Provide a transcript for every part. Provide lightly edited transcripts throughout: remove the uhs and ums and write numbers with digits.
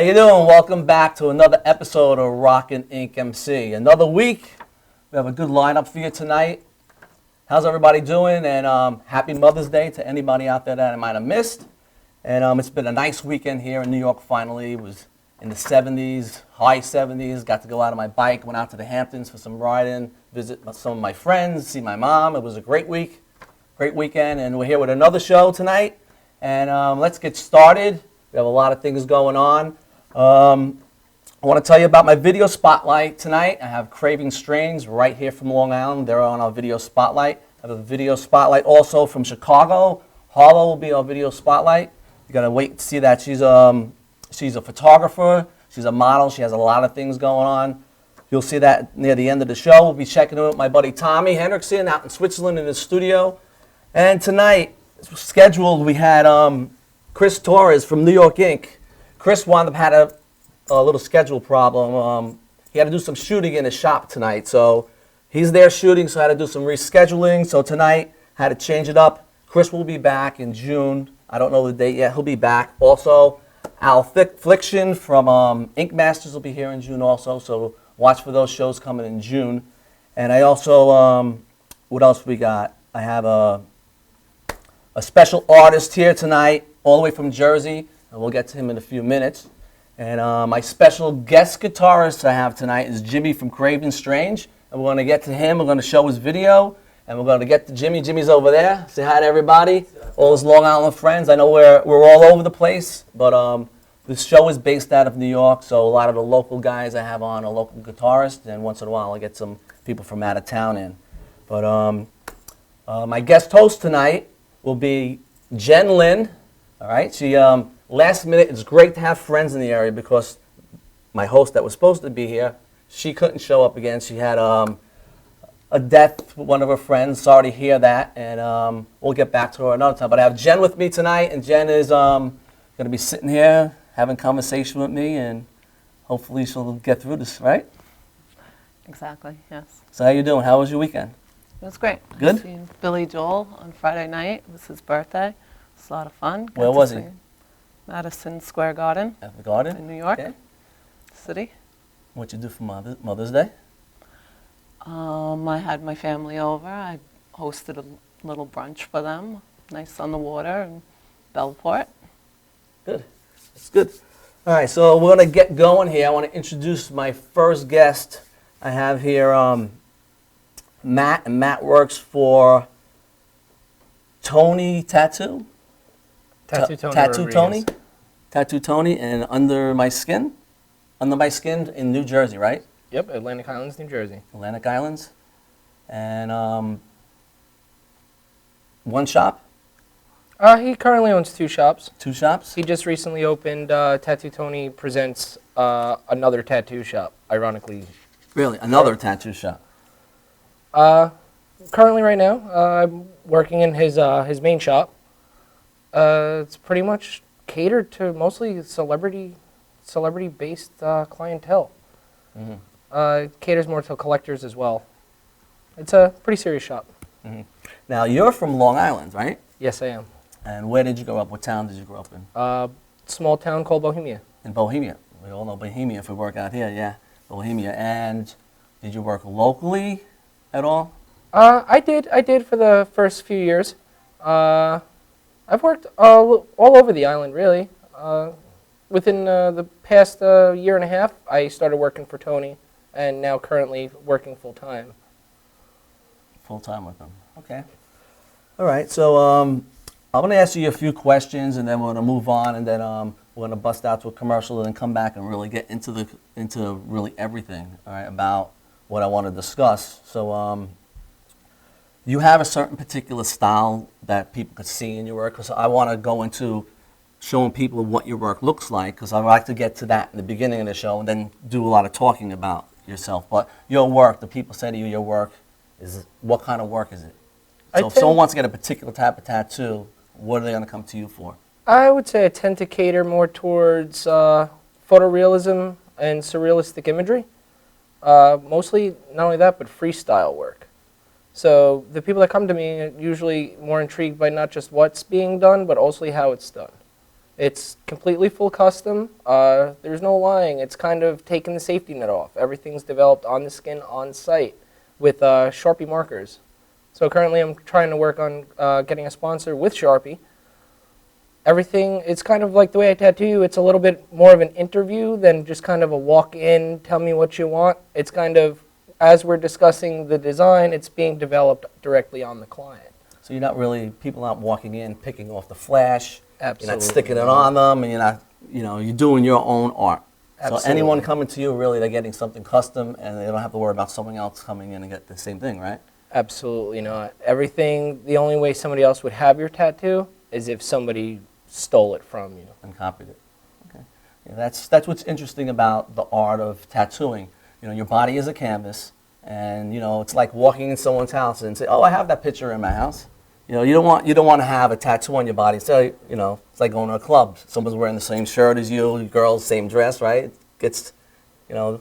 How you doing? Welcome back to another episode of Rockin' Inc. MC. Another week. We have a good lineup for you tonight. How's everybody doing? And happy Mother's Day to anybody out there that I might have missed. And it's been a nice weekend here in New York finally. It was in the 70s, high 70s. Got to go out on my bike, went out to the Hamptons for some riding, visit some of my friends, see my mom. It was a great week, great weekend. And we're here with another show tonight. And let's get started. We have a lot of things going on. I want to tell you about my video spotlight tonight. I have Craving Strange right here from Long Island. They're on our video spotlight. I have a video spotlight also from Chicago. Harlo will be our video spotlight. You got to wait to see that. She's a photographer. She's a model. She has a lot of things going on. You'll see that near the end of the show. We'll be checking in with my buddy Tommy Henrickson out in Switzerland in his studio. And tonight, scheduled, we had Chris Torres from New York Inc. Chris wound up had a little schedule problem. He had to do some shooting in his shop tonight, so he's there shooting, so I had to do some rescheduling. So tonight, had to change it up. Chris will be back in June. I don't know the date yet. He'll be back. Also, Al Fliction from Ink Masters will be here in June also, so watch for those shows coming in June. And I also, what else we got? I have a special artist here tonight, all the way from Jersey, and we'll get to him in a few minutes. And my special guest guitarist I have tonight is Jimmy from Craving Strange, and we're going to get to him. We're going to show his video, and we're going to get to Jimmy. Jimmy's over there. Say hi to everybody, all his Long Island friends. I know we're all over the place, but this show is based out of New York, so a lot of the local guys I have on are local guitarists, and once in a while I get some people from out of town in. But my guest host tonight will be Jen Lynn. All right, she last minute. It's great to have friends in the area because my host that was supposed to be here, she couldn't show up again. She had a death with one of her friends. Sorry to hear that, and we'll get back to her another time. But I have Jen with me tonight, and Jen is going to be sitting here having conversation with me, and hopefully she'll get through this, right? Exactly, yes. So how you doing? How was your weekend? It was great. Good? I seen Billy Joel on Friday night. It was his birthday. It was a lot of fun. Where was he? Madison Square Garden. At the Garden? In New York Okay. City. What'd you do for Mother's Day? I had my family over. I hosted a little brunch for them. Nice on the water in Bellport. Good. That's good. All right, so we're going to get going here. I want to introduce my first guest. I have here Matt, and Matt works for Tony Tattoo. Tattoo Tony. Tattoo Tony. Tattoo Tony and Under My Skin. Under My Skin in New Jersey, right? Yep, Atlantic Highlands, New Jersey. Atlantic Islands. And one shop? He currently owns 2 shops. 2 shops? He just recently opened Tattoo Tony Presents another tattoo shop, ironically. Really? Another tattoo shop? Currently, right now, I'm working in his main shop. It's pretty much catered to mostly celebrity-based clientele. Caters more to collectors as well. It's a pretty serious shop. Now, you're from Long Island, right? Yes, I am. And where did you grow up? What town did you grow up in? Small town called Bohemia. In Bohemia. We all know Bohemia if we work out here, yeah. Bohemia. And did you work locally at all? I did for the first few years. I've worked all over the island, really. Within the past year and a half, I started working for Tony, and now currently working full-time. Full-time with them. Okay. All right, so I'm going to ask you a few questions, and then we're going to move on, and then we're going to bust out to a commercial, and then come back and really get into really everything, all right, about what I want to discuss. So you have a certain particular style that people could see in your work, because I want to go into showing people what your work looks like, because I like to get to that in the beginning of the show and then do a lot of talking about yourself. But your work, the people say to you, your work is, what kind of work is it? So if someone wants to get a particular type of tattoo, what are they going to come to you for? I would say I tend to cater more towards photorealism and surrealistic imagery. Mostly, not only that, but freestyle work. So the people that come to me are usually more intrigued by not just what's being done, but also how it's done. It's completely full custom. There's no lying. It's kind of taking the safety net off. Everything's developed on the skin on site with Sharpie markers. So currently I'm trying to work on getting a sponsor with Sharpie. Everything, it's kind of like the way I tattoo you. It's a little bit more of an interview than just kind of a walk-in, tell me what you want. It's kind of, as we're discussing the design, it's being developed directly on the client. So you're not really, people aren't walking in, picking off the flash. Absolutely. You're not sticking it on them, and you're not, you're doing your own art. Absolutely. So anyone coming to you, really, they're getting something custom, and they don't have to worry about someone else coming in and get the same thing, right? Absolutely not. Everything, the only way somebody else would have your tattoo is if somebody stole it from you. And copied it. Okay. Yeah, that's what's interesting about the art of tattooing. Your body is a canvas, and it's like walking in someone's house and say, "Oh, I have that picture in my house." You don't want to have a tattoo on your body. So it's like going to a club. Someone's wearing the same shirt as you, girls, same dress, right? It gets, now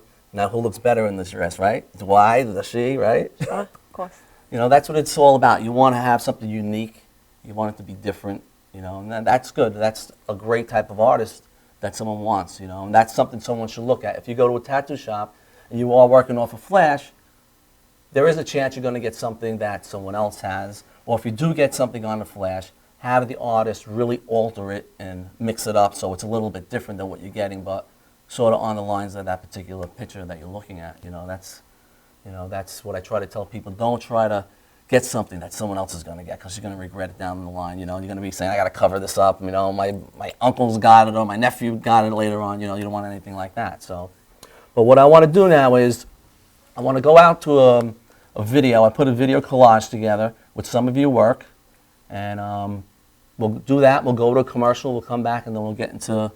who looks better in this dress, right? The Y, the she, right? Sure, of course. That's what it's all about. You want to have something unique. You want it to be different, and that's good. That's a great type of artist that someone wants, and that's something someone should look at. If you go to a tattoo shop and you are working off a flash, there is a chance you're going to get something that someone else has. Or if you do get something on the flash, have the artist really alter it and mix it up so it's a little bit different than what you're getting, but sort of on the lines of that particular picture that you're looking at. That's what I try to tell people. Don't try to get something that someone else is going to get, because you're going to regret it down the line. You're going to be saying, I got to cover this up. My uncle's got it, or my nephew got it later on. You don't want anything like that. So, but what I want to do now is I want to go out to a video. I put a video collage together with some of your work, and we'll do that. We'll go to a commercial. We'll come back, and then we'll get into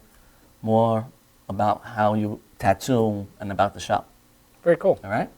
more about how you tattoo and about the shop. Very cool. All right?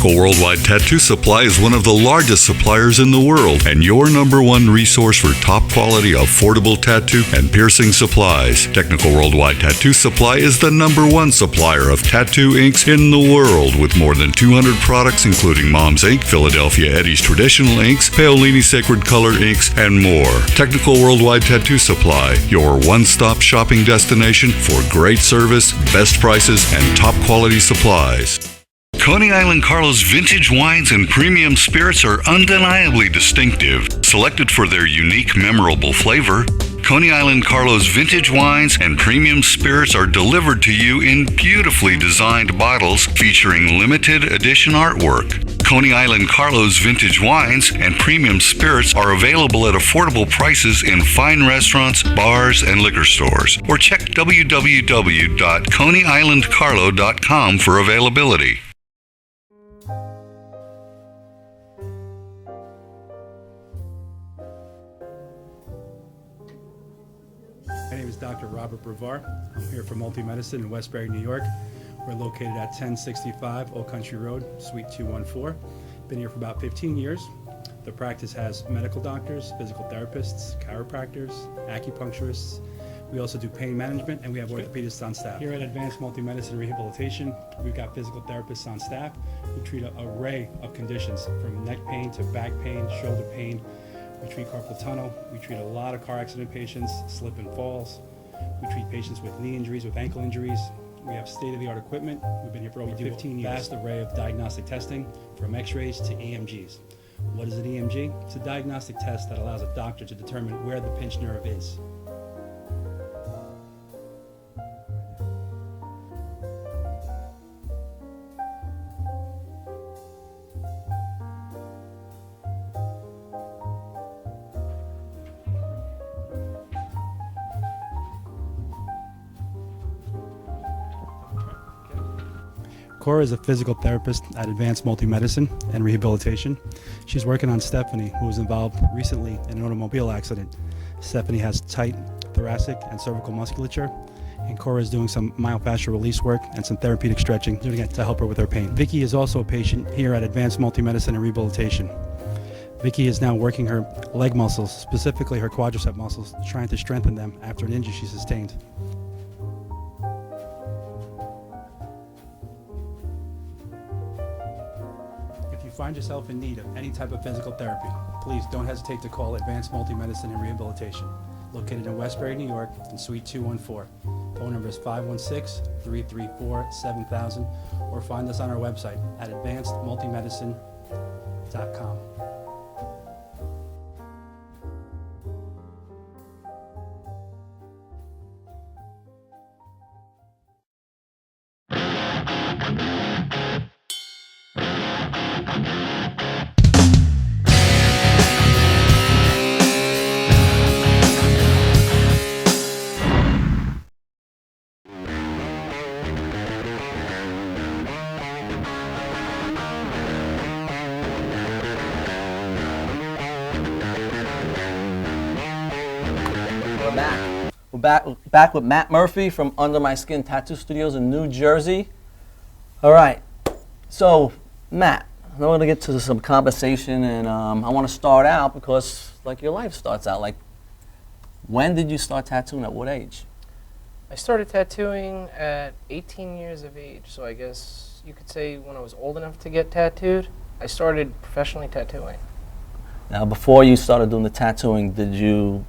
Technical Worldwide Tattoo Supply is one of the largest suppliers in the world and your number one resource for top quality, affordable tattoo and piercing supplies. Technical Worldwide Tattoo Supply is the number one supplier of tattoo inks in the world with more than 200 products including Mom's Ink, Philadelphia Eddie's Traditional Inks, Paolini Sacred Color Inks, and more. Technical Worldwide Tattoo Supply, your one-stop shopping destination for great service, best prices, and top quality supplies. Coney Island Carlo's vintage wines and premium spirits are undeniably distinctive. Selected for their unique, memorable flavor, Coney Island Carlo's vintage wines and premium spirits are delivered to you in beautifully designed bottles featuring limited edition artwork. Coney Island Carlo's vintage wines and premium spirits are available at affordable prices in fine restaurants, bars, and liquor stores. Or check www.coneyislandcarlo.com for availability. My name is Dr. Robert Brevard. I'm here for Multi-Medicine in Westbury, New York. We're located at 1065 Old Country Road, Suite 214. Been here for about 15 years. The practice has medical doctors, physical therapists, chiropractors, acupuncturists. We also do pain management, and we have orthopedists on staff. Here at Advanced Multi-Medicine Rehabilitation, we've got physical therapists on staff who treat an array of conditions, from neck pain to back pain, shoulder pain. We treat carpal tunnel. We treat a lot of car accident patients, slip and falls. We treat patients with knee injuries, with ankle injuries. We have state-of-the-art equipment. We've been here for over 15 years. Vast array of diagnostic testing, from x-rays to EMGs. What is an EMG? It's a diagnostic test that allows a doctor to determine where the pinched nerve is. Cora is a physical therapist at Advanced Multi-Medicine and Rehabilitation. She's working on Stephanie, who was involved recently in an automobile accident. Stephanie has tight thoracic and cervical musculature, and Cora is doing some myofascial release work and some therapeutic stretching, doing it to help her with her pain. Vicky is also a patient here at Advanced Multi-Medicine and Rehabilitation. Vicky is now working her leg muscles, specifically her quadricep muscles, trying to strengthen them after an injury she sustained. If you find yourself in need of any type of physical therapy, please don't hesitate to call Advanced Multi-Medicine and Rehabilitation, located in Westbury, New York, in Suite 214. Phone number is 516-334-7000, or find us on our website at advancedmultimedicine.com. We're back with Matt Murphy from Under My Skin Tattoo Studios in New Jersey. All right, so Matt, I want to get to some conversation, and I want to start out because, like, your life starts out. Like, when did you start tattooing? At what age? I started tattooing at 18 years of age, so I guess you could say when I was old enough to get tattooed, I started professionally tattooing. Now, before you started doing the tattooing, did you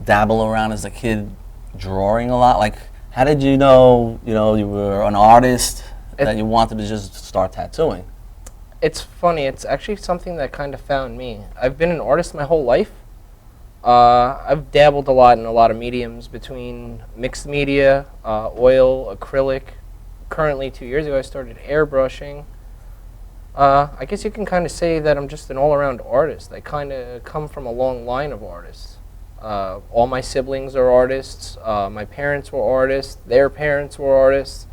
dabble around as a kid drawing a lot? Like, how did you know you were an artist, that you wanted to just start tattooing? It's funny, it's actually something that kind of found me. I've been an artist my whole life. I've dabbled a lot in a lot of mediums, between mixed media, oil, acrylic. Currently, 2 years ago, I started airbrushing. I guess you can kind of say that I'm just an all-around artist. I kind of come from a long line of artists. All my siblings are artists. My parents were artists. Their parents were artists.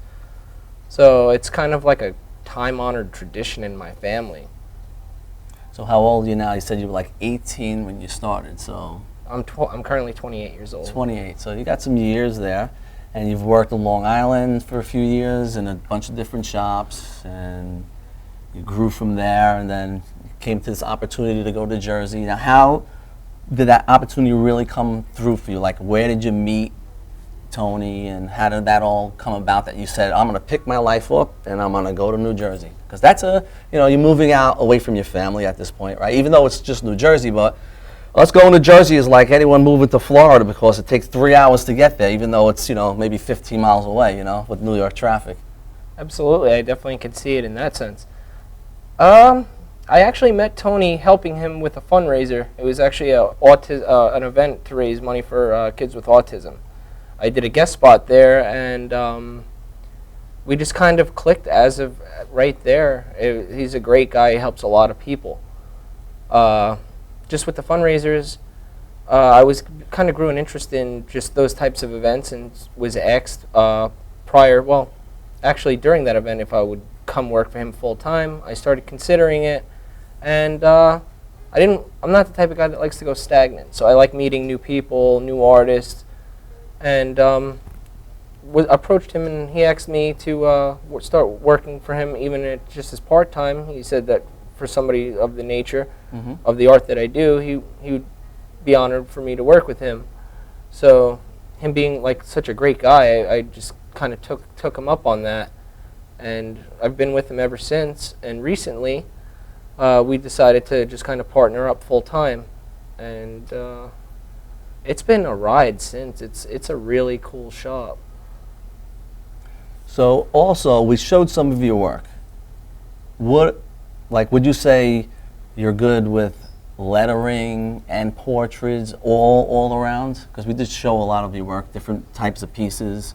So it's kind of like a time-honored tradition in my family. So how old are you now? You said you were like 18 when you started, so... I'm currently 28 years old. 28, so you got some years there. And you've worked on Long Island for a few years in a bunch of different shops. And you grew from there, and then came to this opportunity to go to Jersey. Now, how did that opportunity really come through for you? Like, where did you meet Tony, and how did that all come about that you said, I'm going to pick my life up and I'm going to go to New Jersey? Because that's you're moving out away from your family at this point, right? Even though it's just New Jersey, but us going to Jersey is like anyone moving to Florida because it takes 3 hours to get there, even though it's, maybe 15 miles away, with New York traffic. Absolutely, I definitely can see it in that sense. I actually met Tony helping him with a fundraiser. It was actually an event to raise money for kids with autism. I did a guest spot there, and we just kind of clicked as of right there. He's a great guy. He helps a lot of people. Just with the fundraisers, I was kind of grew an interest in just those types of events, and was asked actually during that event if I would come work for him full time. I started considering it, and I'm not the type of guy that likes to go stagnant. So I like meeting new people, new artists, and approached him, and he asked me to start working for him, even just as part time. He said that for somebody of the nature of the art that I do, he would be honored for me to work with him. So him being like such a great guy, I just kind of took him up on that, and I've been with him ever since. And recently, we decided to just kind of partner up full time, and it's been a ride since. It's a really cool shop. So also, we showed some of your work. Would you say you're good with lettering and portraits all around? Because we did show a lot of your work, different types of pieces.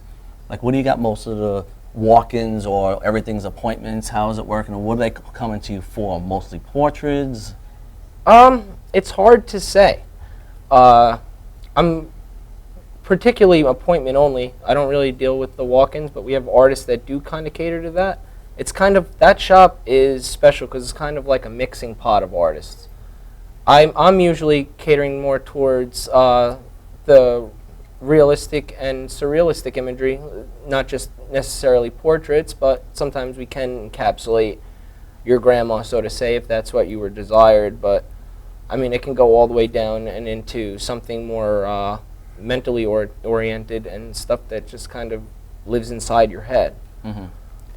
Like, what do you got most of the walk-ins, or everything's appointments? How is it working? And what are they coming to you for? Mostly portraits? It's hard to say. I'm particularly appointment only. I don't really deal with the walk-ins, but we have artists that do kind of cater to that. It's kind of, that shop is special because it's kind of like a mixing pot of artists. I'm usually catering more towards the realistic and surrealistic imagery, not just necessarily portraits, but sometimes we can encapsulate your grandma, so to say, if that's what you were desired. But I mean, it can go all the way down and into something more mentally oriented and stuff that just kind of lives inside your head. Mm-hmm.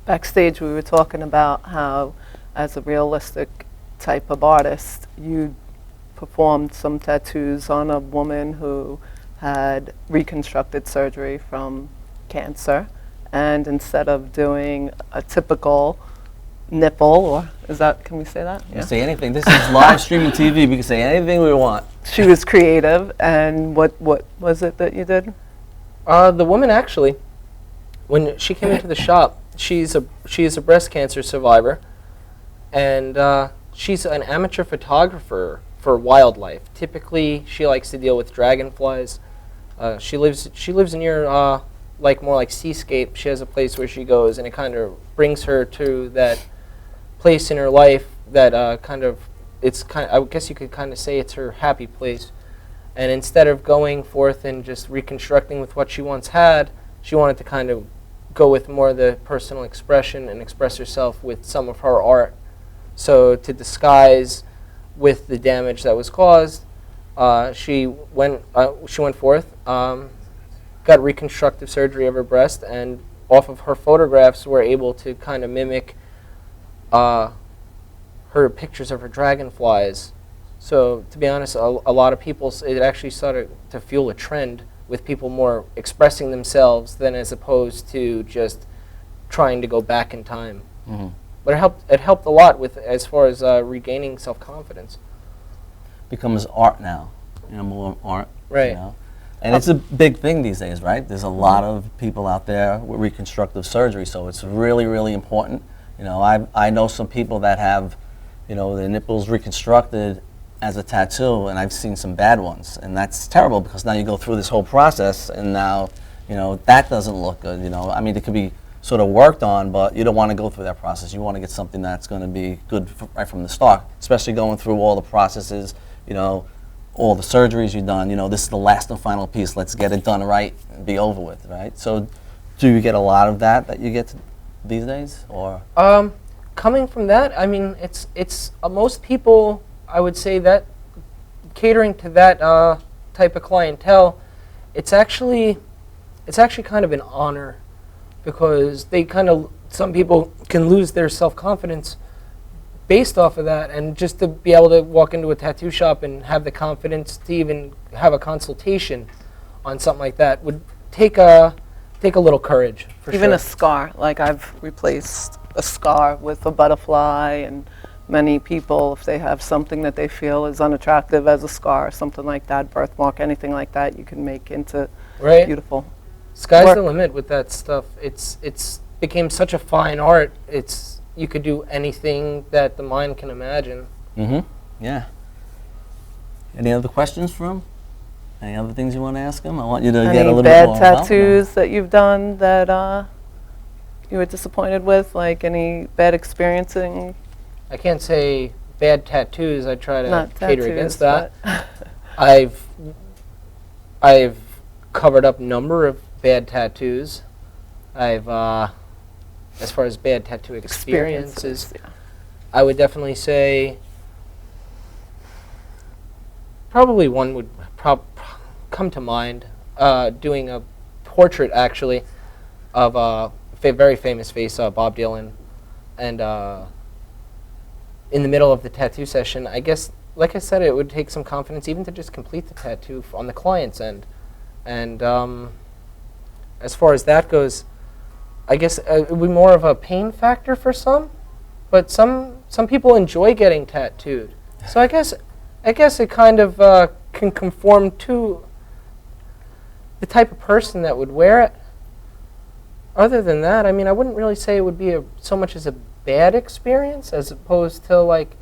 Backstage, we were talking about how, as a realistic type of artist, you performed some tattoos on a woman who had reconstructed surgery from cancer, and instead of doing a typical nipple, or can we say that? You can say anything. This is live streaming TV. We can say anything we want. She was creative, and what was it that you did? The woman, actually, when she came into the shop, she is a breast cancer survivor, and she's an amateur photographer for wildlife. Typically, she likes to deal with dragonflies. She lives near more like seascape. She has a place where she goes, and it kind of brings her to that place in her life that I guess you could kind of say it's her happy place. And instead of going forth and just reconstructing with what she once had, she wanted to kind of go with more of the personal expression and express herself with some of her art. So to disguise with the damage that was caused, she went forth, got reconstructive surgery of her breast, and off of her photographs were able to kind of mimic her pictures of her dragonflies. So to be honest, a lot of people, it actually started to fuel a trend with people more expressing themselves than as opposed to just trying to go back in time. Mm-hmm. But it helped a lot with as far as regaining self-confidence. Becomes art now, more art. Right. And it's a big thing these days, right? There's a lot of people out there with reconstructive surgery, so it's really, really important. I know some people that have, their nipples reconstructed as a tattoo, and I've seen some bad ones, and that's terrible because now you go through this whole process, and now, that doesn't look good. I mean, it could be sort of worked on, but you don't want to go through that process. You want to get something that's going to be good right from the start, especially going through all the processes, all the surgeries you've done. This is the last and final piece. Let's get it done right and be over with, right? So do you get a lot of that you get these days, or? coming from that, I mean, it's most people, I would say that catering to that type of clientele, it's actually kind of an honor, because some people can lose their self-confidence based off of that, and just to be able to walk into a tattoo shop and have the confidence to even have a consultation on something like that would take a little courage, for Even sure. a scar, like I've replaced a scar with a butterfly, and many people, if they have something that they feel is unattractive as a scar, something like that, birthmark, anything like that, you can make into Right. beautiful. Sky's work. the limit with that stuff. It's became such a fine art. You could do anything that the mind can imagine. Mm-hmm. Yeah. Any other questions for him? Any other things you want to ask him? I want you to get a little Any bit bad more involved. tattoos that you've done that you were disappointed with? Like any bad experiencing? I can't say bad tattoos. I try to Not cater tattoos, against that. but I've covered up a number of bad tattoos. As far as bad tattoo experiences, yeah. I would definitely say probably one would come to mind. Doing a portrait, actually, of a very famous face, Bob Dylan, and in the middle of the tattoo session, I guess, like I said, it would take some confidence even to just complete the tattoo on the client's end. And as far as that goes, I guess it would be more of a pain factor for some, but some people enjoy getting tattooed. So I guess it kind of can conform to the type of person that would wear it. Other than that, I mean, I wouldn't really say it would be so much as a bad experience as opposed to like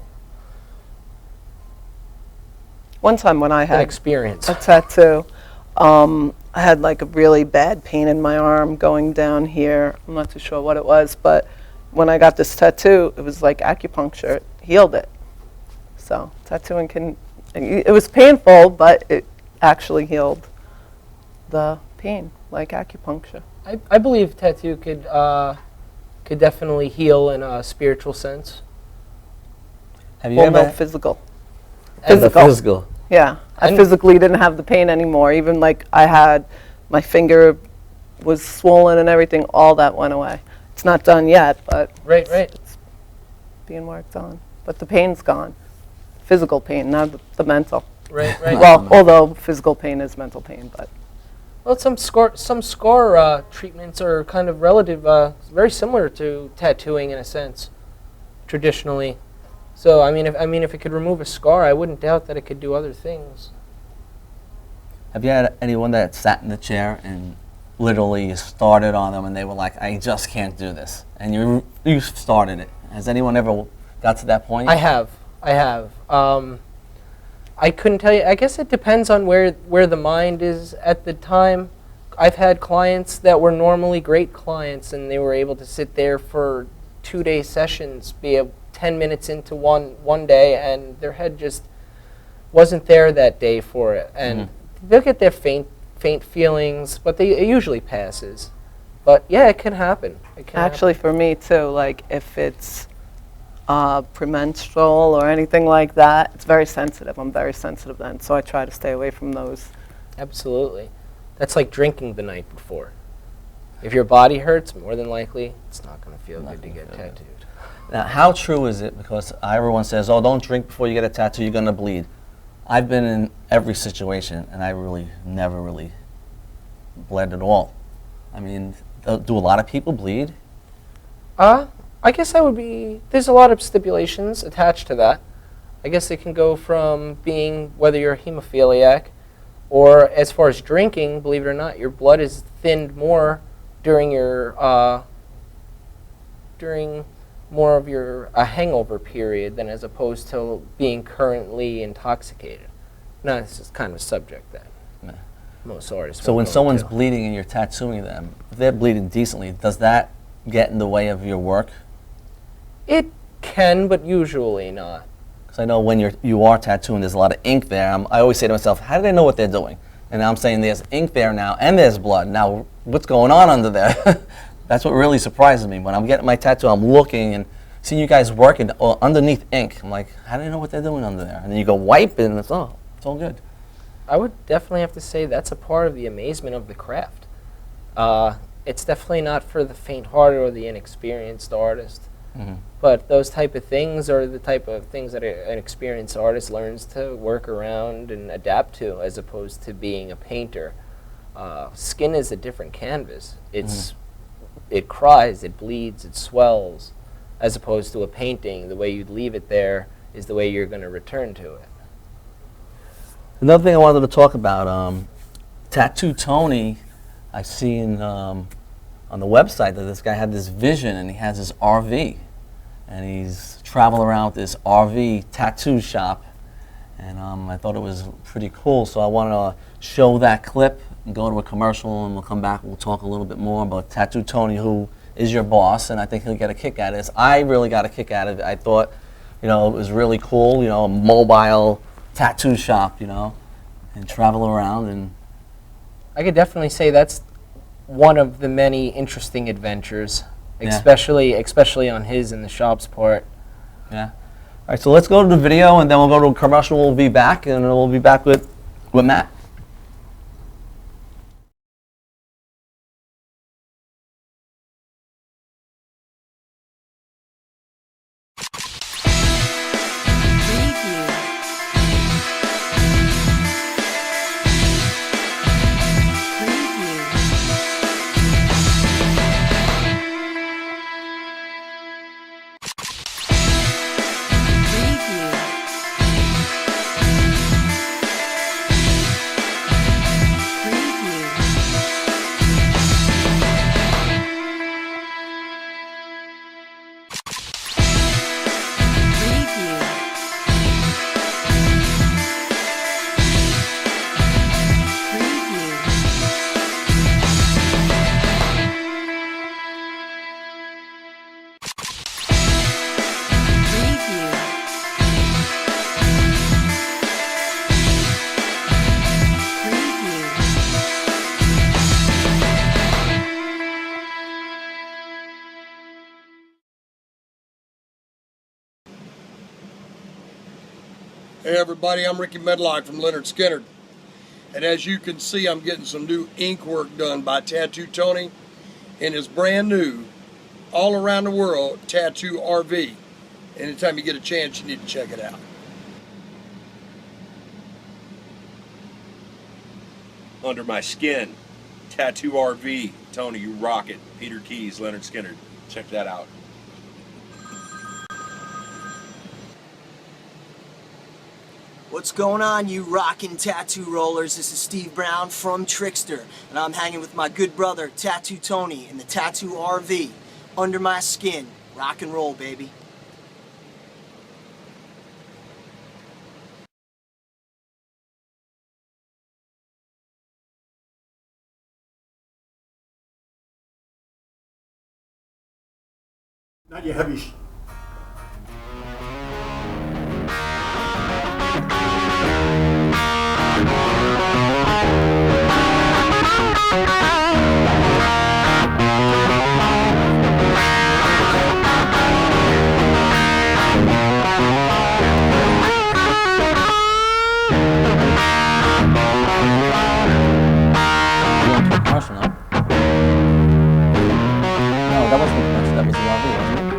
One time when I an had experience. a tattoo, I had like a really bad pain in my arm going down here. I'm not too sure what it was, but when I got this tattoo, it was like acupuncture. It healed it. So tattooing it was painful, but it actually healed the pain, like acupuncture. I believe tattoo could definitely heal in a spiritual sense. Have you Well, no, ever physical. and the physical. physical? Yeah, I And- physically didn't have the pain anymore. Even like I had, my finger was swollen and everything, all that went away. It's not done yet, but Right. it's being worked on. But the pain's gone. Physical pain, not the mental. Right. Well, although physical pain is mental pain, but Well, some score treatments are kind of relative, very similar to tattooing in a sense, traditionally. So I mean, if it could remove a scar, I wouldn't doubt that it could do other things. Have you had anyone that sat in the chair and literally you started on them and they were like, I just can't do this, and you started it? Has anyone ever got to that point? I have. I couldn't tell you. I guess it depends on where the mind is at the time. I've had clients that were normally great clients, and they were able to sit there for 2-day sessions, be 10 minutes into one day, and their head just wasn't there that day for it. And they'll get their faint feelings, but it usually passes. But yeah, it can happen. It can actually for me too, like if it's premenstrual or anything like that, it's very sensitive. I'm very sensitive then, so I try to stay away from those. happen. Absolutely. That's like drinking the night before. If your body hurts, more than likely, it's not going to feel good to get tattooed. Now, how true is it? Because everyone says, oh, don't drink before you get a tattoo, you're going to bleed. I've been in every situation, and I really never really bled at all. I mean, do a lot of people bleed? I guess there's a lot of stipulations attached to that. I guess it can go from being whether you're a hemophiliac, or as far as drinking, believe it or not, your blood is thinned more during more of your hangover period than as opposed to being currently intoxicated. Now, this is kind of a subject that Yeah. most artists So won't when go someone's into. bleeding and you're tattooing them, if they're bleeding decently, does that get in the way of your work? It can, but usually not. Because I know when you are tattooing, there's a lot of ink there. I always say to myself, how do they know what they're doing? And I'm saying there's ink there now, and there's blood. Now, what's going on under there? That's what really surprises me. When I'm getting my tattoo, I'm looking, and seeing you guys working underneath ink. I'm like, how do you know what they're doing under there? And then you go wipe it, and it's all good. I would definitely have to say that's a part of the amazement of the craft. It's definitely not for the faint-hearted or the inexperienced artist. Mm-hmm. But those type of things are the type of things that an experienced artist learns to work around and adapt to, as opposed to being a painter. Skin is a different canvas. It cries, it bleeds, it swells, as opposed to a painting. The way you'd leave it there is the way you're going to return to it. Another thing I wanted to talk about, Tattoo Tony, I seen on the website that this guy had this vision, and he has this RV, and he's traveling around with this RV tattoo shop, and I thought it was pretty cool, so I wanted to show that clip and go to a commercial, and we'll come back and we'll talk a little bit more about Tattoo Tony, who is your boss, and I think he'll get a kick out of this. I really got a kick out of it. I thought, it was really cool, a mobile tattoo shop, and travel around. And I could definitely say that's one of the many interesting adventures, Yeah. especially on his and the shop's part. yeah. All right, so let's go to the video, and then we'll go to a commercial. We'll be back, and we'll be back with Matt. Hey everybody, I'm Ricky Medlock from Leonard Skinner. And as you can see, I'm getting some new ink work done by Tattoo Tony in his brand new, all around the world, Tattoo RV. Anytime you get a chance, you need to check it out. Under My Skin, Tattoo RV, Tony, you rock it. Peter Keys, Leonard Skinner. Check that out. What's going on, you rockin' tattoo rollers? This is Steve Brown from Trickster, and I'm hanging with my good brother, Tattoo Tony, in the Tattoo RV. Under My Skin. Rock and roll, baby. Not your heavy. Commercial, no? No, that wasn't the commercial. That was the RV, wasn't it?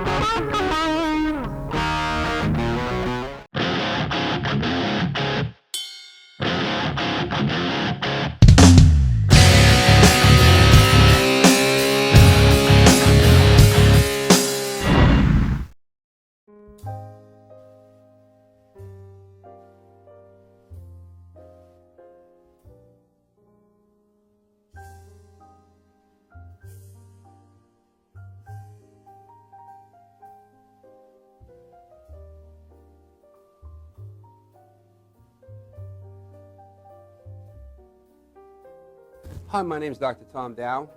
Hi, my name is Dr. Tom Dow.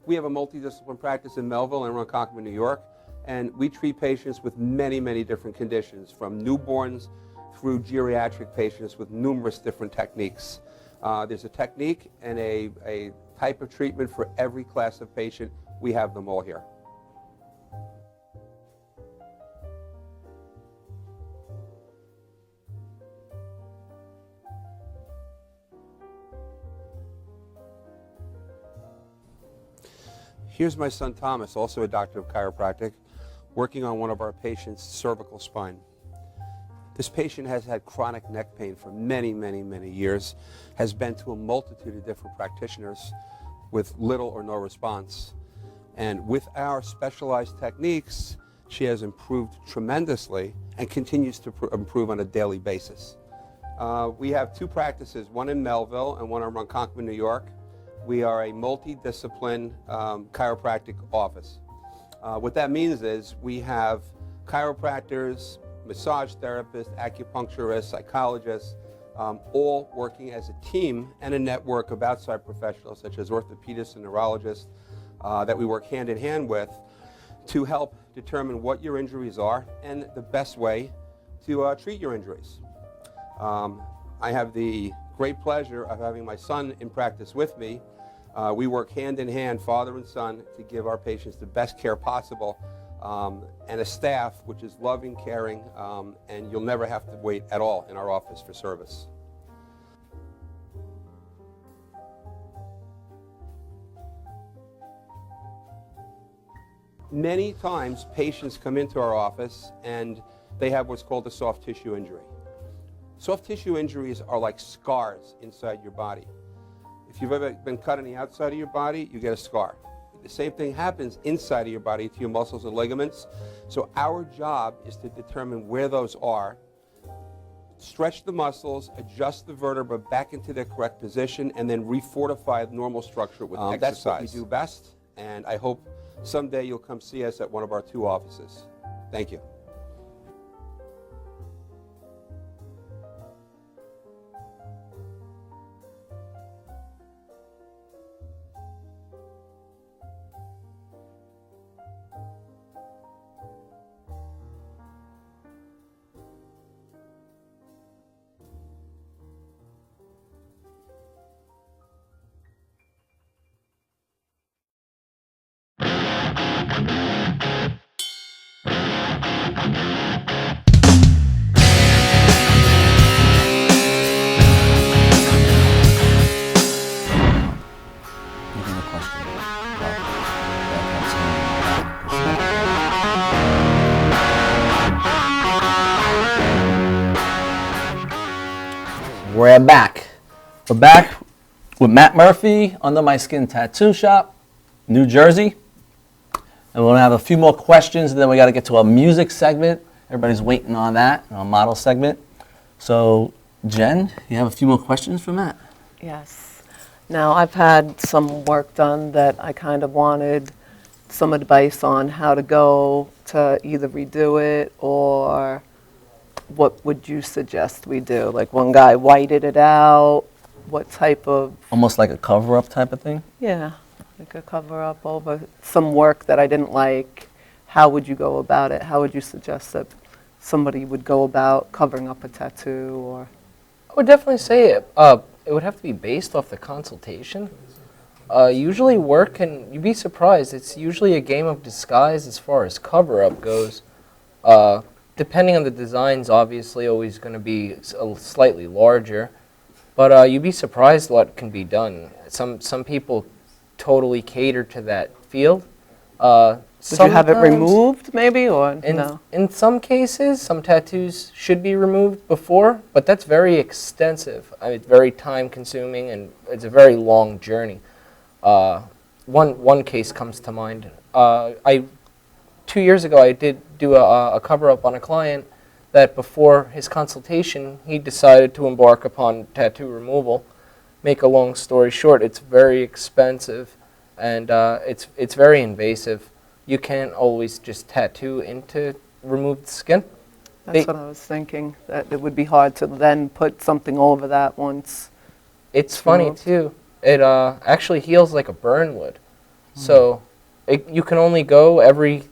We have a multidiscipline practice in Melville and Ronkonkoma, New York, and we treat patients with many, many different conditions, from newborns through geriatric patients with numerous different techniques. There's a technique and a type of treatment for every class of patient. We have them all here. Here's my son Thomas, also a doctor of chiropractic, working on one of our patients' cervical spine. This patient has had chronic neck pain for many, many, many years, has been to a multitude of different practitioners with little or no response. And with our specialized techniques, she has improved tremendously and continues to improve on a daily basis. We have two practices, one in Melville and one in Ronkonkoma, New York. We are a multidiscipline chiropractic office. What that means is we have chiropractors, massage therapists, acupuncturists, psychologists, all working as a team and a network of outside professionals such as orthopedists and neurologists that we work hand in hand with to help determine what your injuries are and the best way to treat your injuries. I have the great pleasure of having my son in practice with me. We work hand in hand, father and son, to give our patients the best care possible, and a staff which is loving, caring, and you'll never have to wait at all in our office for service. Many times patients come into our office and they have what's called a soft tissue injury. Soft tissue injuries are like scars inside your body. If you've ever been cut on the outside of your body, you get a scar. The same thing happens inside of your body to your muscles and ligaments. So our job is to determine where those are, stretch the muscles, adjust the vertebra back into their correct position, and then refortify the normal structure with exercise. That's what we do best, and I hope someday you'll come see us at one of our two offices. Thank you. We're back. We're back with Matt Murphy, Under My Skin Tattoo Shop, New Jersey. And we're going to have a few more questions, and then we got to get to our music segment. Everybody's waiting on that, our model segment. So, Jen, you have a few more questions for Matt? Yes. Now, I've had some work done that I kind of wanted some advice on how to go to either redo it, or what would you suggest we do? Like, one guy whited it out. What type of... Almost like a cover-up type of thing? Yeah, like a cover-up over some work that I didn't like. How would you go about it? How would you suggest that somebody would go about covering up a tattoo? Or I would definitely say it would have to be based off the consultation. Usually work, and you'd be surprised, it's usually a game of disguise as far as cover-up goes. Depending on the designs, obviously always going to be slightly larger, but you'd be surprised what can be done. Some people totally cater to that field. did you have it removed, maybe, or no? In some cases, some tattoos should be removed before, but that's very extensive. I mean, it's very time-consuming, and it's a very long journey. One case comes to mind. 2 years ago, I did do a cover-up on a client that before his consultation, he decided to embark upon tattoo removal. Make a long story short, it's very expensive, and it's very invasive. You can't always just tattoo into removed skin. That's what I was thinking, that it would be hard to then put something over that once. It's funny, too. It actually heals like a burn would. So you can only go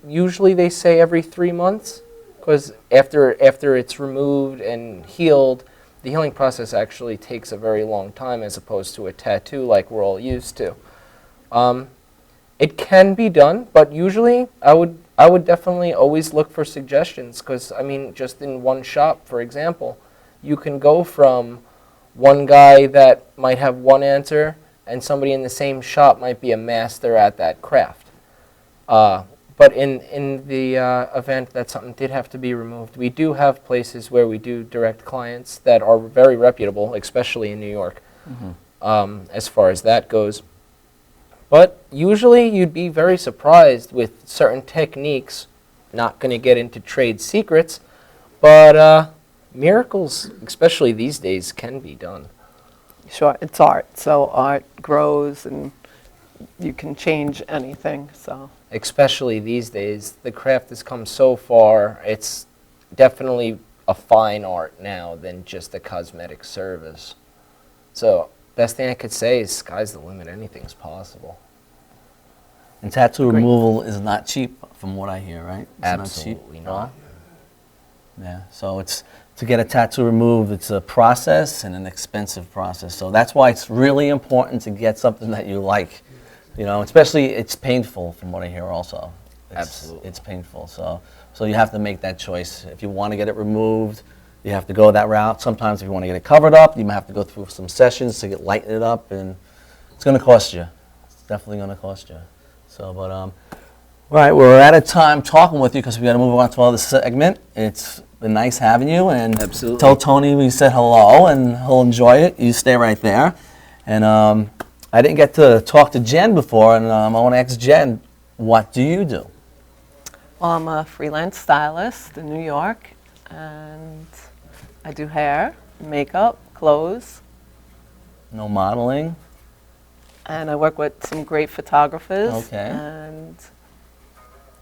usually they say every 3 months, because after it's removed and healed, the healing process actually takes a very long time as opposed to a tattoo like we're all used to. It can be done, but usually I would definitely always look for suggestions, because, I mean, just in one shop, for example, you can go from one guy that might have one answer and somebody in the same shop might be a master at that craft. But in the event that something did have to be removed, we do have places where we do direct clients that are very reputable, especially in New York, as far as that goes. But usually you'd be very surprised with certain techniques, not going to get into trade secrets, but miracles, especially these days, can be done. Sure, it's art, so art grows and you can change anything, so. Especially these days, the craft has come so far, it's definitely a fine art now than just a cosmetic service. So, best thing I could say is sky's the limit, anything's possible. And tattoo removal is not cheap, from what I hear, right? It's Absolutely not. not. Yeah, so it's to get a tattoo removed, it's a process and an expensive process. So that's why it's really important to get something that you like. You know, especially it's painful, from what I hear also. Absolutely. It's painful, so you have to make that choice. If you want to get it removed, you have to go that route. Sometimes if you want to get it covered up, you might have to go through some sessions to lighten it up, and it's going to cost you. It's definitely going to cost you. So, but all right, we're out of time talking with you because we got to move on to another segment. It's been nice having you, and Absolutely. tell Tony we said hello, and he'll enjoy it. You stay right there, and I didn't get to talk to Jen before, and I want to ask Jen, what do you do? Well, I'm a freelance stylist in New York, and I do hair, makeup, clothes, No modeling? and I work with some great photographers. Okay. And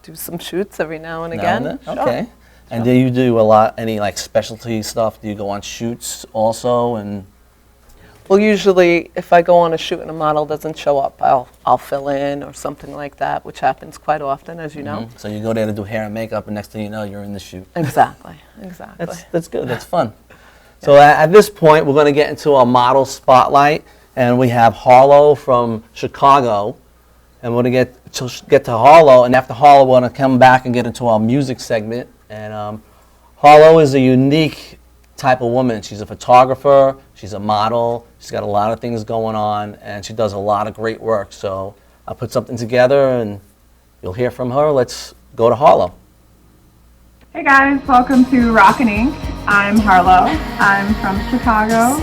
do some shoots every now and Now again. and then? Sure. Okay. And do you do any like specialty stuff? Do you go on shoots also? And Well, usually if I go on a shoot and a model doesn't show up, I'll fill in or something like that, which happens quite often, as you know. So you go there to do hair and makeup, and next thing you know, you're in the shoot. Exactly. That's good. That's fun. So at this point, we're going to get into our model spotlight, and we have Harlo from Chicago, and we're going to get to Harlo, and after Harlo, we're going to come back and get into our music segment. And Harlo is a unique type of woman. She's a photographer, she's a model, she's got a lot of things going on, and she does a lot of great work. So I put something together, and you'll hear from her. Let's go to Harlo. Hey guys, welcome to Rockin' Ink. I'm Harlo. I'm from Chicago.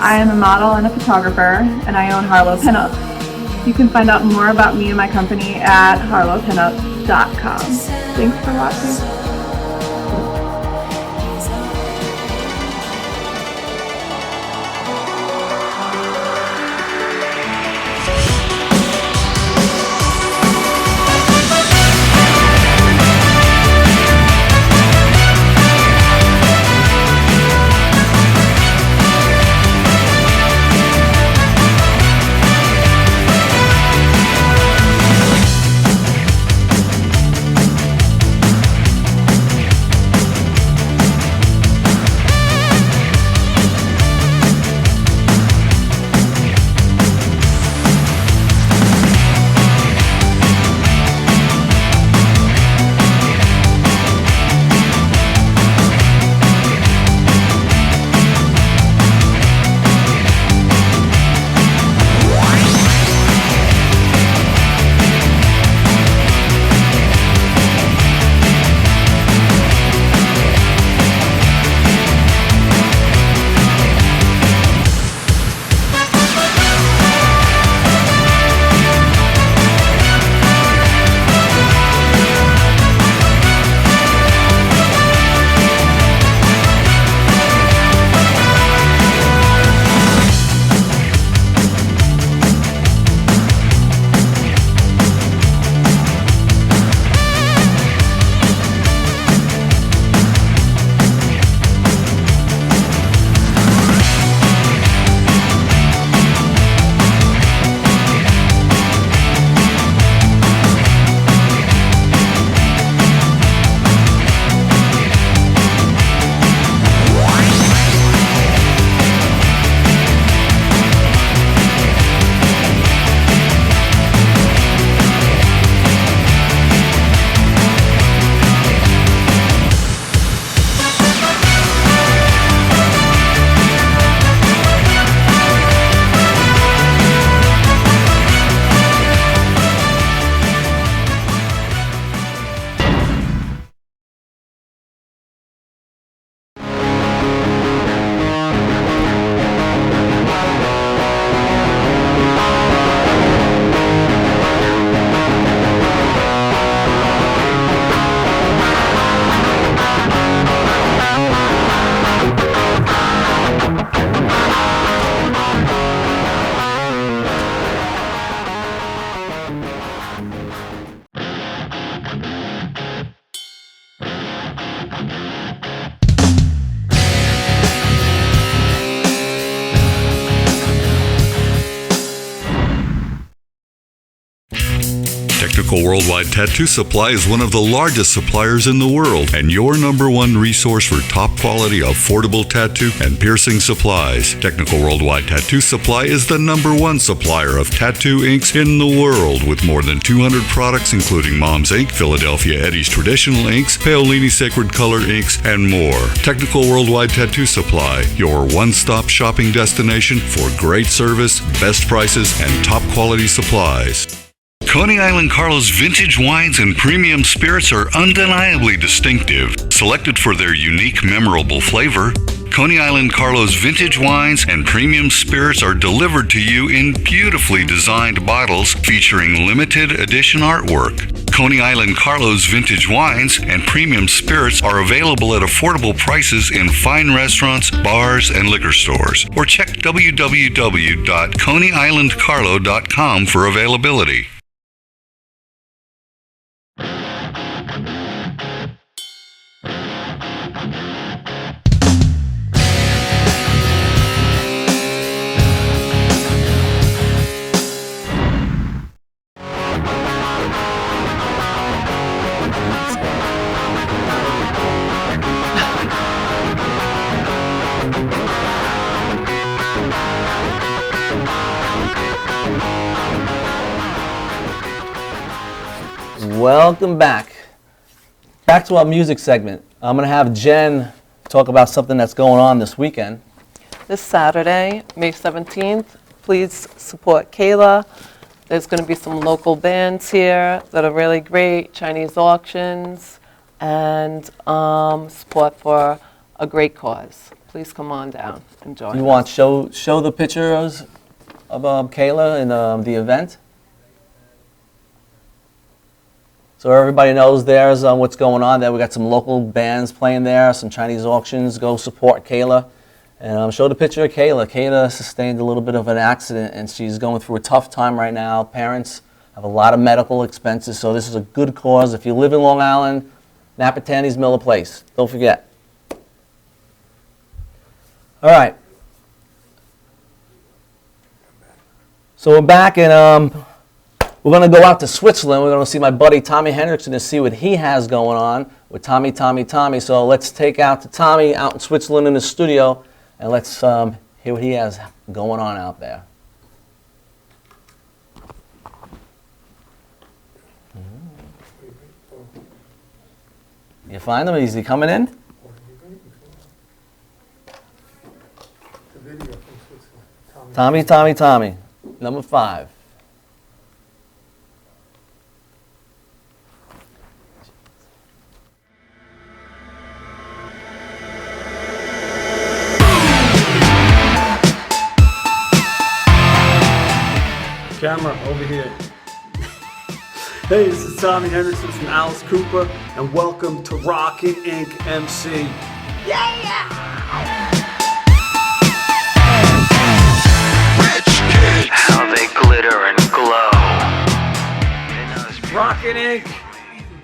I am a model and a photographer, and I own Harlo Pinups. You can find out more about me and my company at harlopinups.com. Thanks for watching. Technical Worldwide Tattoo Supply is one of the largest suppliers in the world and your number one resource for top quality, affordable tattoo and piercing supplies. Technical Worldwide Tattoo Supply is the number one supplier of tattoo inks in the world with more than 200 products including Mom's Ink, Philadelphia Eddie's Traditional Inks, Paolini Sacred Color Inks, and more. Technical Worldwide Tattoo Supply, your one-stop shopping destination for great service, best prices, and top quality supplies. Coney Island Carlo's vintage wines and premium spirits are undeniably distinctive. Selected for their unique, memorable flavor, Coney Island Carlo's vintage wines and premium spirits are delivered to you in beautifully designed bottles featuring limited edition artwork. Coney Island Carlo's vintage wines and premium spirits are available at affordable prices in fine restaurants, bars, and liquor stores. Or check www.coneyislandcarlo.com for availability. Welcome back. Back to our music segment. I'm going to have Jen talk about something that's going on this weekend. This Saturday, May 17th, please support Kayla. There's going to be some local bands here that are really great, Chinese auctions, and support for a great cause. Please come on down and join You us. want show the pictures of Kayla and the event? So everybody knows there's what's going on there. We got some local bands playing there, some Chinese auctions. Go support Kayla. And show the picture of Kayla. Kayla sustained a little bit of an accident, and she's going through a tough time right now. Parents have a lot of medical expenses, so this is a good cause. If you live in Long Island, Napatani's Miller Place. Don't forget. All right. So we're back, and we're going to go out to Switzerland. We're going to see my buddy Tommy Henrickson to see what he has going on with Tommy. So let's take out to Tommy out in Switzerland in the studio, and let's hear what he has going on out there. You find him? Is he coming in? Tommy. Number 5. Camera over here. Hey, this is Tommy Henrickson from Alice Cooper, and welcome to Rockin' Inc. MC. How they glitter and glow. Rockin' Inc.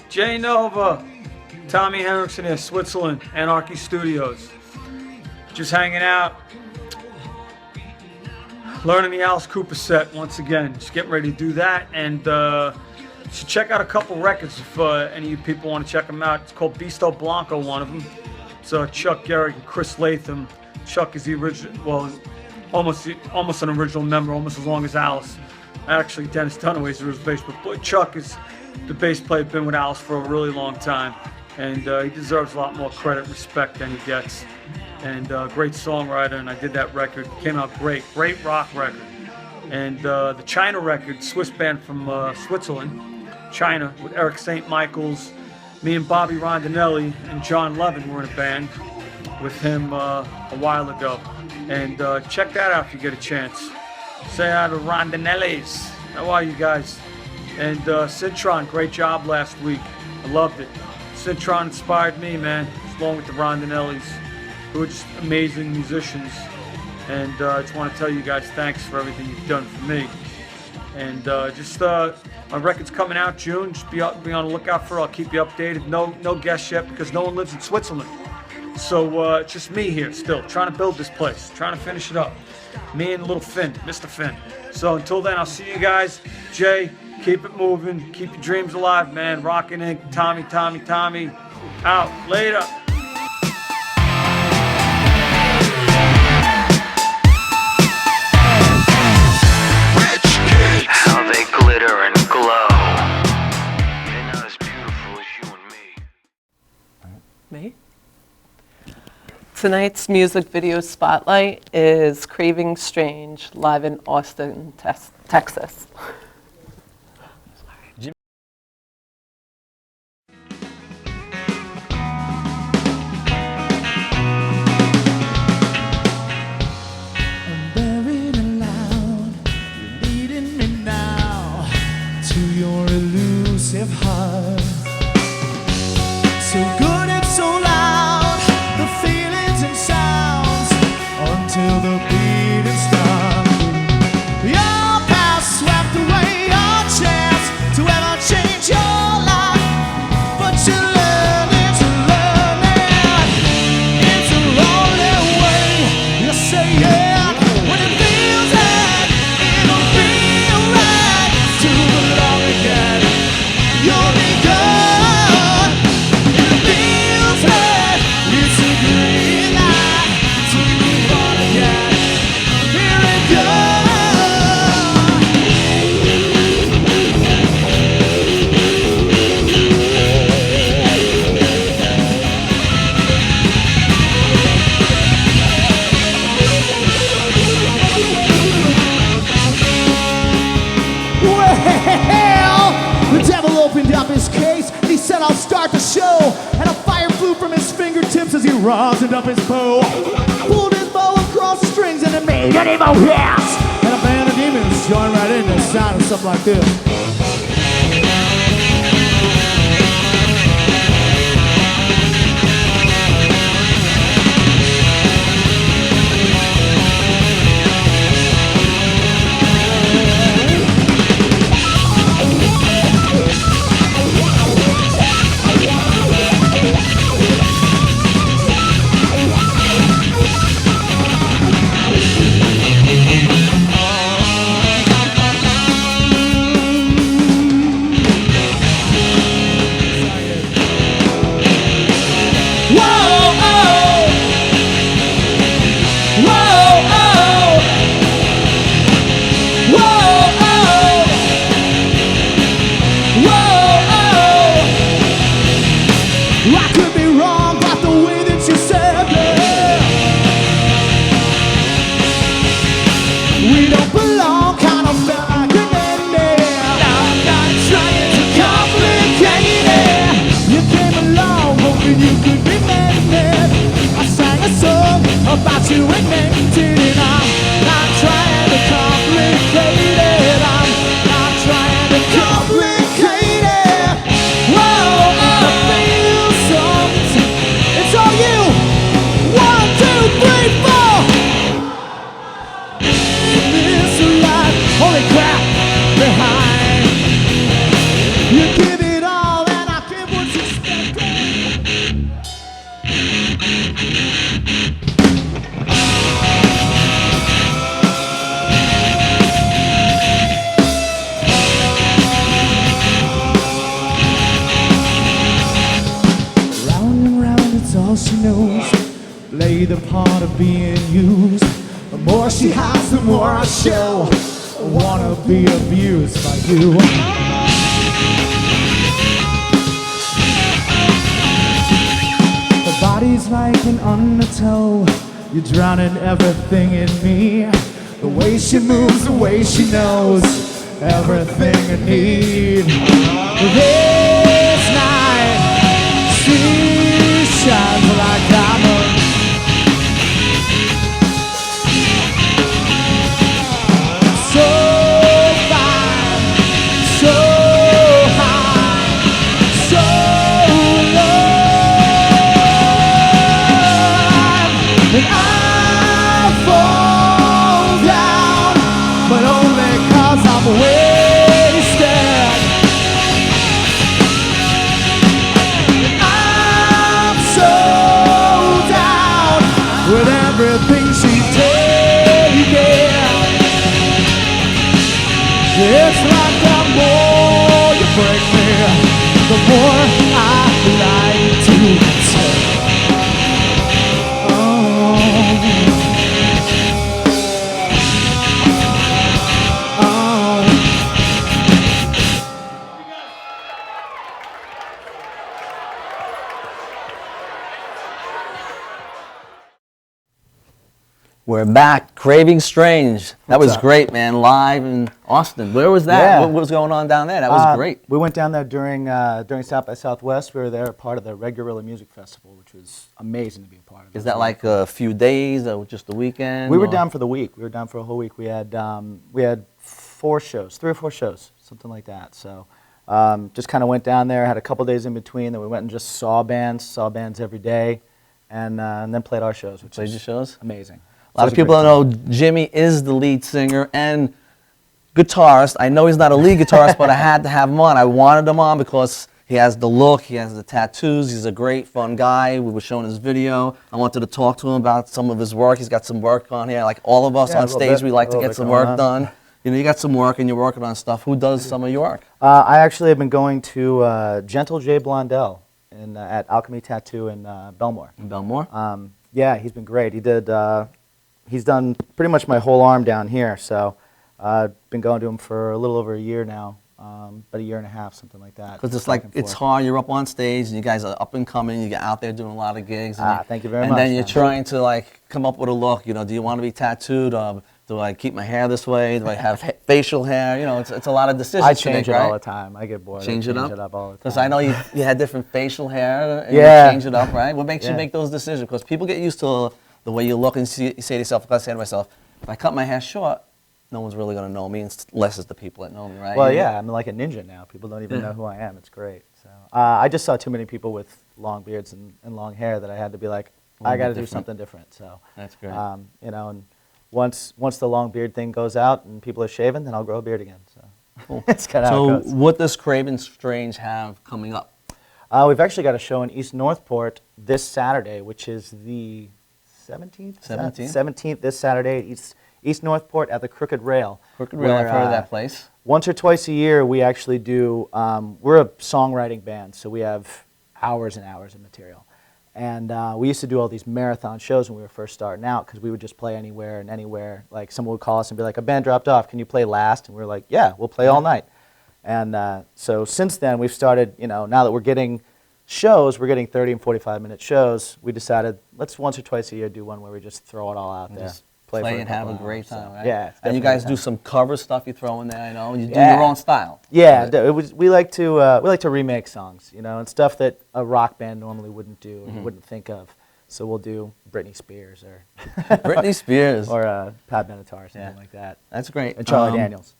J Nova, Tommy Henrickson here, Switzerland, Anarchy Studios. Just hanging out, learning the Alice Cooper set once again. Just getting ready to do that, and you should check out a couple records if any of you people want to check them out. It's called Beasto Blanco, one of them. It's Chuck Garrick and Chris Latham. Chuck is the original, well, almost an original member, almost as long as Alice. Actually, Dennis Dunaway's the bass, but Chuck is the bass player, been with Alice for a really long time, and he deserves a lot more credit and respect than he gets. And great songwriter, and I did that record. Came out great rock record. And the China record, Swiss band from Switzerland, China, with Eric St. Michael's. Me and Bobby Rondinelli and John Levin were in a band with him a while ago. And check that out if you get a chance. Say hi to Rondinelli's. How are you guys? And Citron, great job last week. I loved it. Citron inspired me, man, along with the Rondinellis, who are just amazing musicians. And I just want to tell you guys thanks for everything you've done for me. And my record's coming out June. Just be on the lookout for it. I'll keep you updated. No guests yet because no one lives in Switzerland. So it's just me here still, trying to build this place, trying to finish it up. Me and little Finn, Mr. Finn. So until then, I'll see you guys. Jay, Keep it moving. Keep your dreams alive, man. Rockin' Inc. Tommy. Out. Later. How they glitter and glow. They're not as beautiful as you and me. Me? Tonight's music video spotlight is Craving Strange, live in Austin, Texas. Buried and loud, you're leading me now to your elusive heart. So good and so loud, the feelings and sounds until the beating stops. Your past swept away your chance to ever change your life, but you learning to learn it. It's a lonely way, you say yeah. When it feels like it'll be alright to belong again, you'll be gone. It feels like it's a green light to move on again. Here it goes. Well, the devil opened up his case and he said, I'll start the show. And a fire flew from his fingertips as he rosined up his bow. Pulled his bow across the strings and it made an evil hiss. And a band of demons joined right in the sound of something like this. I could be wrong about the way that you said that. We don't belong, kind of felt like an ending. I'm not trying to complicate it. You came along hoping you could be mended. I sang a song about you and meant it, and I'm not trying to complicate it. I'm not trying to complicate it. Whoa, I feel something. It's all you. 1, 2, 3, 4. This life, holy crap, behind. You give it all and I give what's expected. Round and round, it's all she knows. Play the part of being used. The more she hides, the more I show. I wanna be abused by you. Her body's like an undertow. You're drowning everything in me. The way she moves, the way she knows everything I need. This night, she shines like diamonds. So fine, so high, so low. And I fall down, but only 'cause I'm wasted. And I'm so down with everything she taken. It's like I'm more break me, the more I like to take. We're back. Craving Strange. That What's was up? great, man. Live in Austin. Where was that? Yeah. What was going on down there? That was great. We went down there during South by Southwest. We were there part of the Red Gorilla Music Festival, which was amazing to be a part of. Is that like a few days or just a weekend? We were or- down for the week. We were down for a whole week. We had 4 shows, 3 or 4 shows, something like that. So just kind of went down there, had a couple days in between. Then we went and just saw bands every day, and then played our shows. Which Played is your shows? Amazing. A lot of people don't know Jimmy is the lead singer and guitarist. I know he's not a lead guitarist, but I had to have him on. I wanted him on because he has the look, he has the tattoos, he's a great, fun guy. We were showing his video. I wanted to talk to him about some of his work. He's got some work on here. Like all of us Yeah, a on little stage, bit, we like a to little get bit some going work on. done. You know, you got some work and you're working on stuff. Who does some of your work? I actually have been going to Gentle J. Blondell at Alchemy Tattoo in Belmore. In Belmore? Yeah, he's been great. He's done pretty much my whole arm down here. So I've been going to him for a little over a year now, about a year and a half, something like that. Because it's back like, and it's forth. hard, you're up on stage, and you guys are up and coming, you get out there doing a lot of gigs. And Thank you very and much. then you're man. trying to like come up with a look, you know, do you want to be tattooed? Do I keep my hair this way? Do I have facial hair? You know, it's a lot of decisions I to change make, it right? all the time. I get bored. Change I it change up? it up all the time. Because I know you had different facial hair, and Yeah. you change it up, right? What makes you Yeah. make those decisions? Because people get used to the way you look, and you say to yourself, I say to myself, if I cut my hair short, no one's really going to know me, unless it's the people that know me, right? Well, yeah, I'm like a ninja now. People don't even know who I am. It's great. So I just saw too many people with long beards and long hair that I had to be like, I got to do something different. So That's great. You know, and once the long beard thing goes out and people are shaving, then I'll grow a beard again. So Cool. it's kind of how So it goes. what does Craving Strange have coming up? We've actually got a show in East Northport this Saturday, which is the 17th? 17th. 17th, this Saturday at East Northport at the Crooked Rail. Crooked Rail, I've where, heard of that place. Once or twice a year, we actually do, we're a songwriting band, so we have hours and hours of material. And we used to do all these marathon shows when we were first starting out because we would just play anywhere and anywhere. Like someone would call us and be like, a band dropped off, can you play last? And we were like, yeah, we'll play all night. And so since then, we've started, you know, now that we're getting shows, we're getting 30 and 45-minute shows, we decided let's once or twice a year do one where we just throw it all out there. Just for play a and have a couple great hours. time, So, right? yeah. it's And you definitely guys a do time. some cover stuff you throw in there, I know, and you do Yeah. your own style. Yeah, we like to remake songs, you know, and stuff that a rock band normally wouldn't do and wouldn't think of. So we'll do Britney Spears or Britney Spears. or Pat Benatar or something like that. That's great. And Charlie Daniels.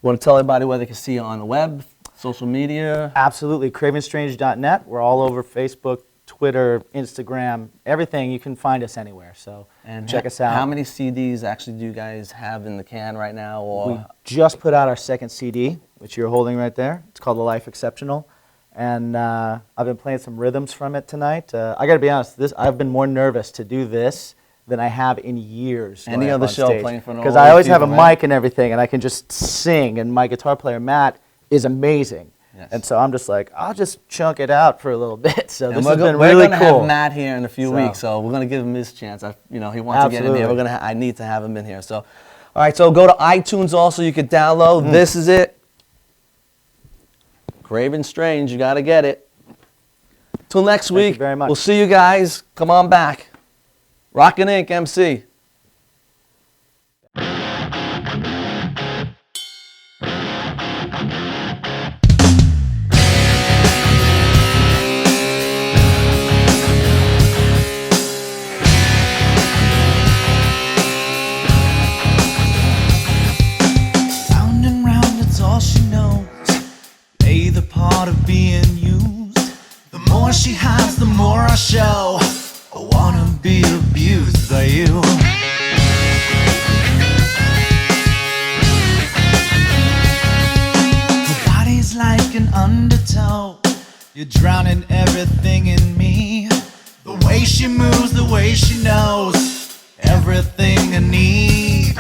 Want to tell everybody where they can see you on the web, social media? Absolutely, cravingstrange.net. We're all over Facebook, Twitter, Instagram, everything. You can find us anywhere. So And check us out. How many CDs actually do you guys have in the can right now? Or We just put out our second CD, which you're holding right there. It's called The Life Exceptional. And I've been playing some rhythms from it tonight. I got to be honest, I've been more nervous to do this than I have in years. Any going up other on show stage. playing for all Because those I always have a people, right? mic and everything, and I can just sing. And my guitar player, Matt, is amazing. Yes. And so I'm just like, I'll just chunk it out for a little bit. So And this we're has been we're really gonna cool. have Matt here in a few So- weeks, so we're gonna give him his chance. He wants to get in here. Absolutely. I need to have him in here. So, all right. So go to iTunes also. You could download. This is it. Craving Strange. You got to get it. Till next Thank you week. very much. We'll see you guys. Come on back. Rockin' Inc. MC. Round and round, it's all she knows. Play the part of being used. The more she hides, the more I show. I wanna be abused by you. Her body's like an undertow. You're drowning everything in me. The way she moves, the way she knows everything I need.